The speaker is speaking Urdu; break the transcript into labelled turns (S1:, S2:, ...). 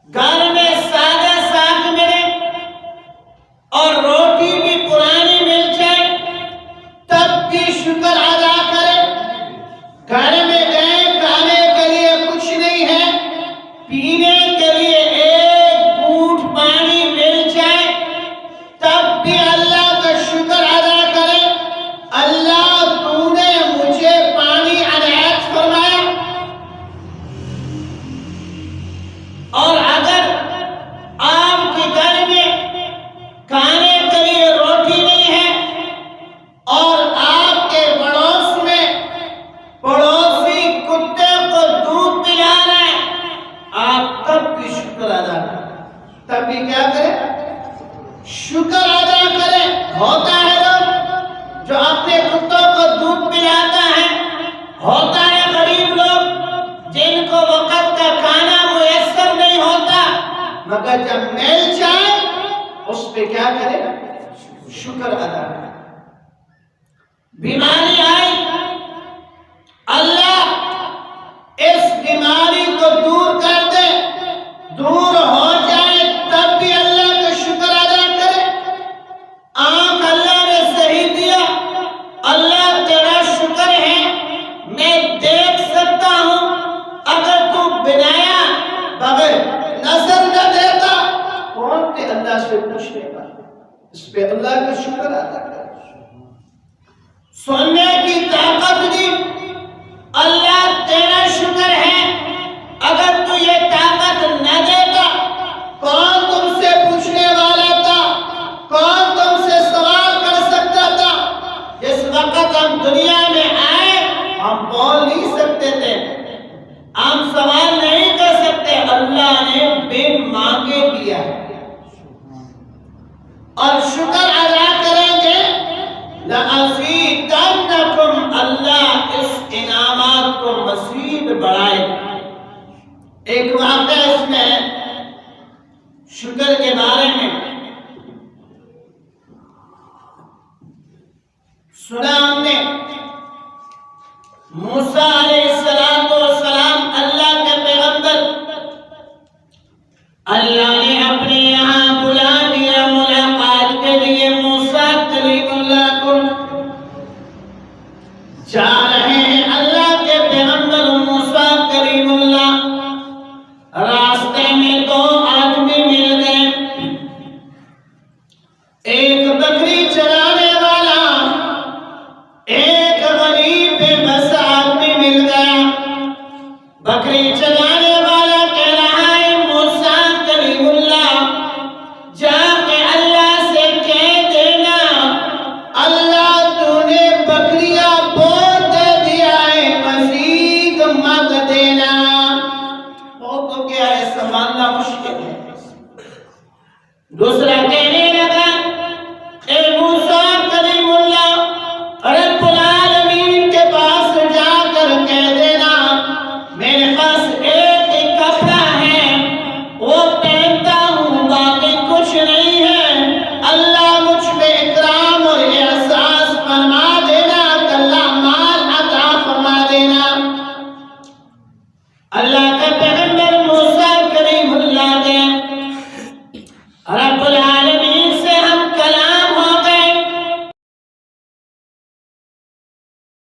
S1: گھر میں سادہ ساگ ملے اور روٹی بھی پرانی مل جائے تب بھی شکر ادا کرے. گھر میں گئے کھانے کے لیے کچھ نہیں ہے، پینے کے لیے ایک گھونٹ پانی مل جائے تب بھی اللہ کا شکر ادا کرے. اللہ تو نے مجھے پانی عنایت فرمایا. اور اگر آپ کے گھر میں کھانے کے لیے روٹی نہیں ہے اور آپ کے پڑوس میں پڑوسی کتے کو دودھ پلانا ہے، آپ تب بھی شکر ادا کریں. تب بھی کیا کریں؟ شکر ادا کریں. ہوتا ہے لوگ جو اپنے کتوں کو دودھ پلاتا ہے، ہوتا ہے غریب لوگ جن کو وقت کا کھانا میسر نہیں ہوتا، مگر جب مل جائے اس پہ کیا کرے؟ شکر ادا کرے. بیماری آئی، اللہ اس بیماری کو دور کر دے، دور ہو جائے تب بھی اللہ کا شکر ادا کرے. آنکھ اللہ نے صحیح دیا، اللہ تیرا شکر ہے میں دیکھ سکتا ہوں. اگر تو بنایا بغیر نظر نہ دیتا کون تھے اللہ سے پوچھنے کا؟ اس پہ اللہ کا شکر ادا کرے. سننے کی طاقت دی، اللہ تیرا شکر ہے. اگر تو یہ طاقت نہ دیتا کون تم سے پوچھنے والا تھا؟ کون تم سے سوال کر سکتا تھا؟ جس وقت ہم دنیا میں آئے ہم بول نہیں سکتے تھے، ہم سوال نہیں کر سکتے. اللہ نے بن مانگے دیا ہے. اور شکر ادا کریں گے لَأَزِيدَنَّكُمْ، اللہ اس انعامات کو مزید بڑھائے. ایک واقعہ اس میں شکر کے بارے میں سنا ہم نے. موسیٰ علیہ السلام اللہ کے پیغمبر، اللہ نے اپنے یہاں بلا دیا ملاقات کے لیے. موسیٰ کلیم اللہ کو جا رہے ہیں. اللہ کے پیغمبر موسیٰ کلیم اللہ، راستے میں دو آدمی مل گئے. ایک بکری چرانے والا، ایک غریب بے بس آدمی مل گیا. بکری چرانے والا کہہ رہا ہے موسیٰ کلیم اللہ جا کے اللہ سے کہہ دینا اللہ تو نے بکریاں بہت دے دیا ہے، مزید مت دینا. بہت ہو گیا ہے، سنبھالنا مشکل ہے. دوسرا کہ